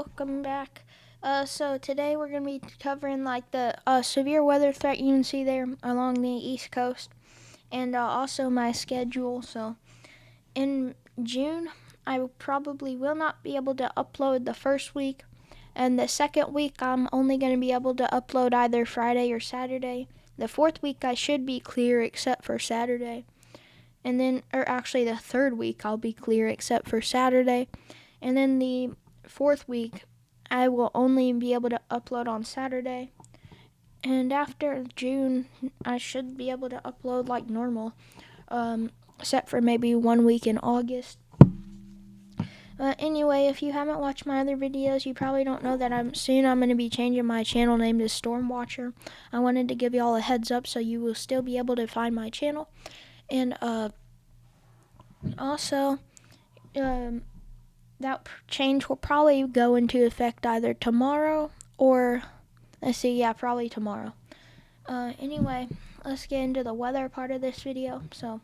welcome back. So today we're going to be covering like the severe weather threat you can see there along the East Coast, and also my schedule. So in June, I probably will not be able to upload the first week, and the second week I'm only going to be able to upload either Friday or Saturday. The fourth week I should be clear except for Saturday. And then, or actually the third week I'll be clear except for Saturday. And then the fourth week I will only be able to upload on Saturday. And after June I should be able to upload like normal, except for maybe 1 week in August. Anyway, if you haven't watched my other videos, you probably don't know that I'm going to be changing my channel name to Stormwatcher. I wanted to give y'all a heads up so you will still be able to find my channel. And also, that change will probably go into effect either tomorrow or, probably tomorrow. Anyway, let's get into the weather part of this video. So,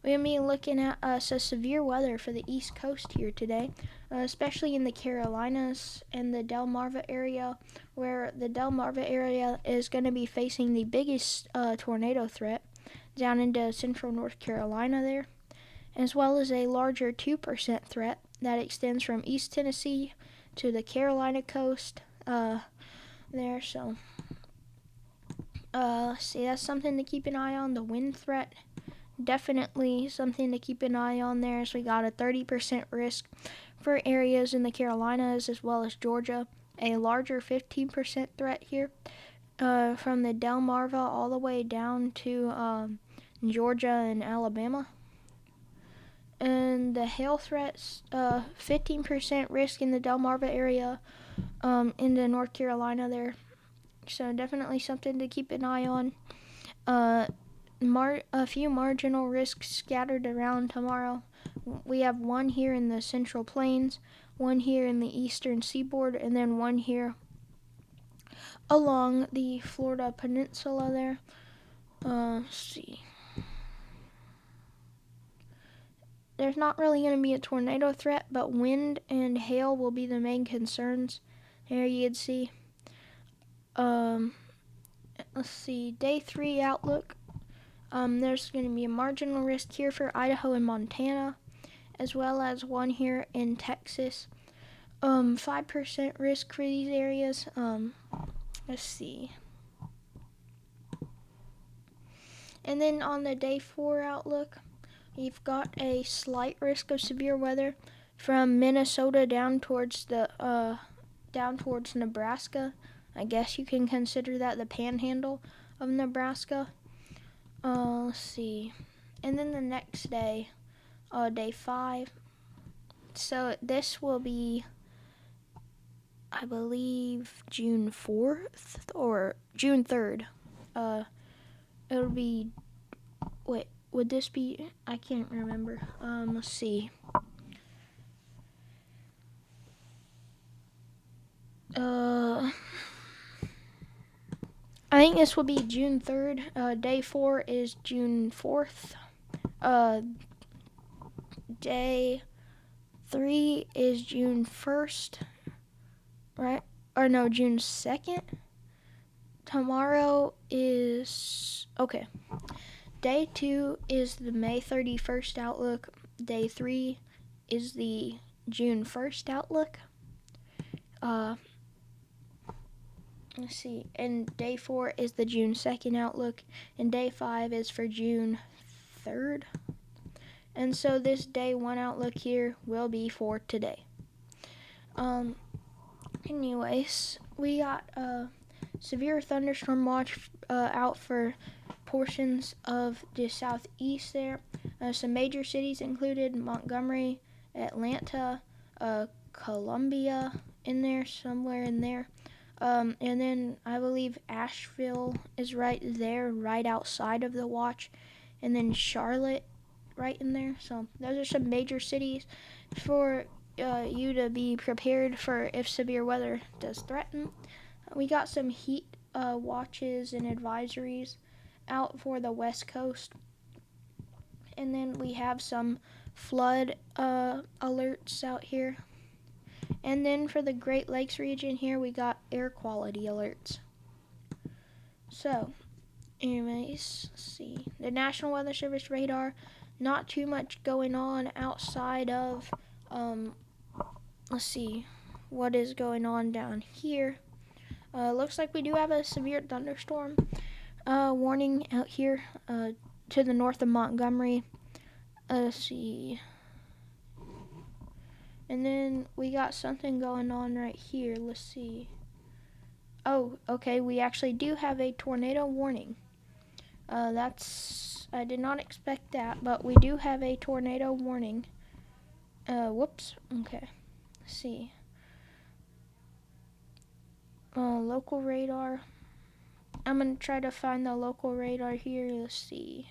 we're going to be looking at severe weather for the East Coast here today, especially in the Carolinas and the Delmarva area, where the Delmarva area is going to be facing the biggest tornado threat down into central North Carolina there, as well as a larger 2% threat that extends from East Tennessee to the Carolina coast there. So, that's something to keep an eye on. The wind threat, definitely something to keep an eye on there, as we got a 30% risk for areas in the Carolinas as well as Georgia. A larger 15% threat here from the Delmarva all the way down to Georgia and Alabama. And the hail threats, 15% risk in the Delmarva area into North Carolina there. So definitely something to keep an eye on. A few marginal risks scattered around tomorrow. We have one here in the Central Plains, one here in the Eastern Seaboard, and then one here along the Florida Peninsula there. Let's see. There's not really going to be a tornado threat, but wind and hail will be the main concerns. There you can see. Let's see, day 3 outlook. There's going to be a marginal risk here for Idaho and Montana, as well as one here in Texas. 5% risk for these areas. Let's see. And then on the day 4 outlook, you've got a slight risk of severe weather from Minnesota down towards Nebraska. I guess you can consider that the panhandle of Nebraska. Let's see. And then the next day, day 5. So this will be, I believe, June 4th or June 3rd. It'll be, wait, would this be, I can't remember. Let's see. I think this will be June 3rd. Day 4 is June 4th. Day 3 is June 1st, right? Or no, June 2nd. Tomorrow is, okay. Day 2 is the May 31st outlook. Day 3 is the June 1st outlook. Let's see. And day 4 is the June 2nd outlook. And day 5 is for June 3rd. And so this day 1 outlook here will be for today. Anyways, we got severe thunderstorm watch out for portions of the southeast there. Some major cities included Montgomery, Atlanta, Columbia in there, somewhere in there. And then I believe Asheville is right there, right outside of the watch. And then Charlotte right in there. So those are some major cities for you to be prepared for if severe weather does threaten. We got some heat watches and advisories out for the West Coast. And then we have some flood alerts out here. And then for the Great Lakes region here, we got air quality alerts. So, anyways, let's see. The National Weather Service radar, not too much going on outside of, let's see, what is going on down here. Looks like we do have a severe thunderstorm warning out here to the north of Montgomery. Let's see. And then we got something going on right here. Let's see. Oh, okay, we actually do have a tornado warning. I did not expect that, but we do have a tornado warning. Whoops. Okay. Let's see. Local radar. I'm gonna try to find the local radar here. Let's see.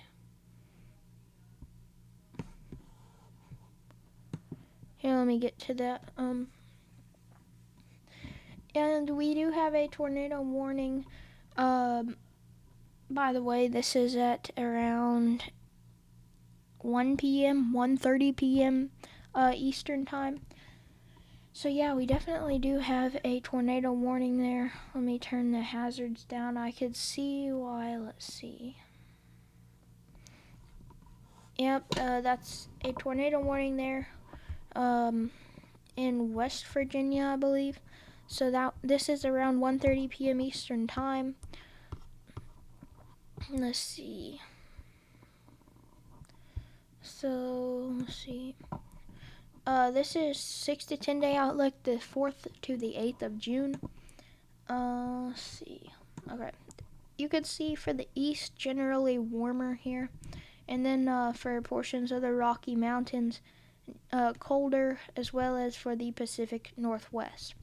Here, let me get to that. And we do have a tornado warning. By the way, this is at around 1 p.m., 1:30 p.m. Eastern time. So yeah, we definitely do have a tornado warning there. Let me turn the hazards down. I could see why. Let's see. Yep, that's a tornado warning there in West Virginia, I believe. So this is around 1:30 p.m. Eastern time. Let's see. So, let's see. This is 6 to 10 day outlook, the 4th to the 8th of June. Let's see. Okay. You could see for the east, generally warmer here. And then for portions of the Rocky Mountains, colder, as well as for the Pacific Northwest.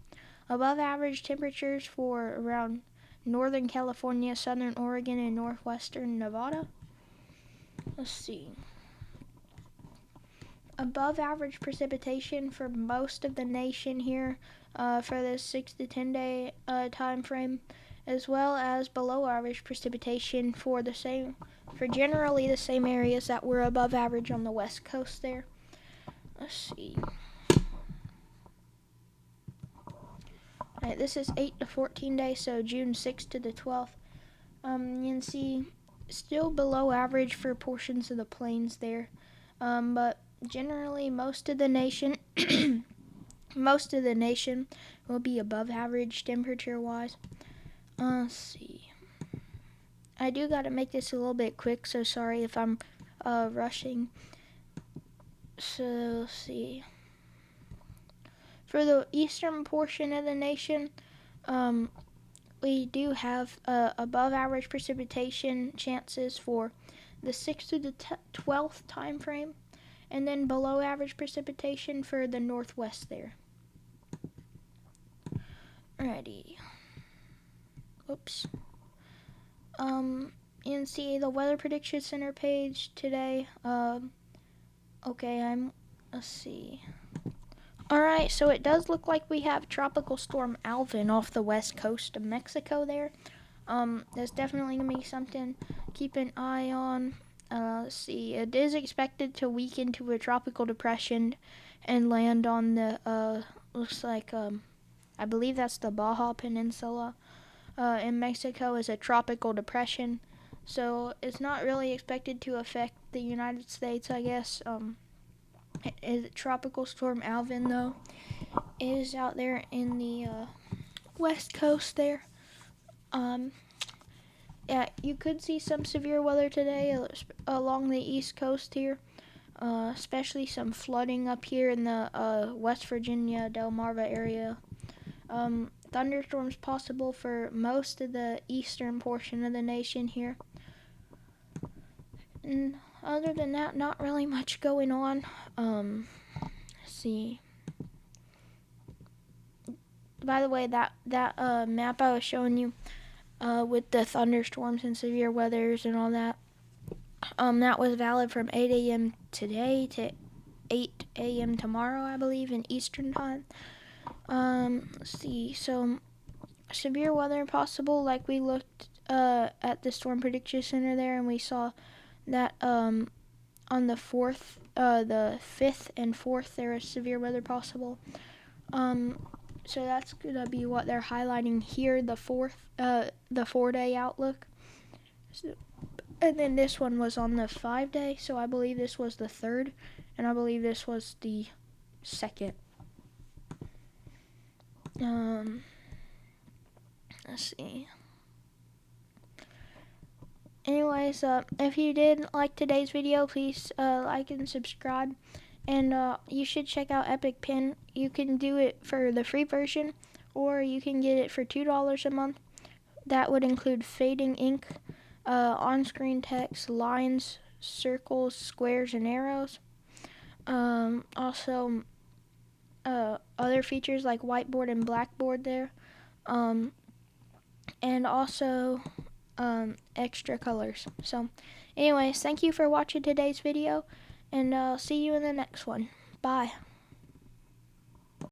Above average temperatures for around Northern California, Southern Oregon, and Northwestern Nevada. Let's see. Above average precipitation for most of the nation here for this 6 to 10 day time frame, as well as below average precipitation for generally the same areas that were above average on the west coast there. Let's see. Alright, this is 8 to 14 days, so June 6th to the 12th. You can see still below average for portions of the plains there, but generally most of the nation will be above average temperature wise. Let's see. I do gotta make this a little bit quick, so sorry if I'm rushing. So let's see. For the eastern portion of the nation, we do have above average precipitation chances for the 6th to the 12th time frame, and then below average precipitation for the northwest there. Alrighty. Oops. You can see the Weather Prediction Center page today. Let's see. Alright, so it does look like we have Tropical Storm Alvin off the west coast of Mexico there. That's definitely going to be something to keep an eye on. Let's see. It is expected to weaken to a tropical depression and land on the, looks like, I believe that's the Baja Peninsula in Mexico as a tropical depression. So it's not really expected to affect the United States, I guess. Tropical Storm Alvin, though, is out there in the west coast there. Yeah, you could see some severe weather today along the east coast here, especially some flooding up here in the West Virginia, Delmarva area. Thunderstorms possible for most of the eastern portion of the nation here. And other than that, not really much going on. Let's see. By the way, that map I was showing you with the thunderstorms and severe weathers and all that, that was valid from 8 a.m. today to 8 a.m. tomorrow, I believe, in Eastern time. Let's see. So severe weather possible, like we looked at the Storm Prediction Center there, and we saw that on the 4th, the 5th and 4th, there is severe weather possible. So that's gonna be what they're highlighting here, the 4-day outlook. So, and then this one was on the 5-day, so I believe this was the 3rd, and I believe this was the 2nd. Let's see. Anyways, if you did like today's video, please like and subscribe. And you should check out EpicPen. You can do it for the free version, or you can get it for $2 a month. That would include fading ink, on-screen text, lines, circles, squares, and arrows. Also, other features like whiteboard and blackboard there. And also extra colors. So anyways, thank you for watching today's video, and I'll see you in the next one. Bye.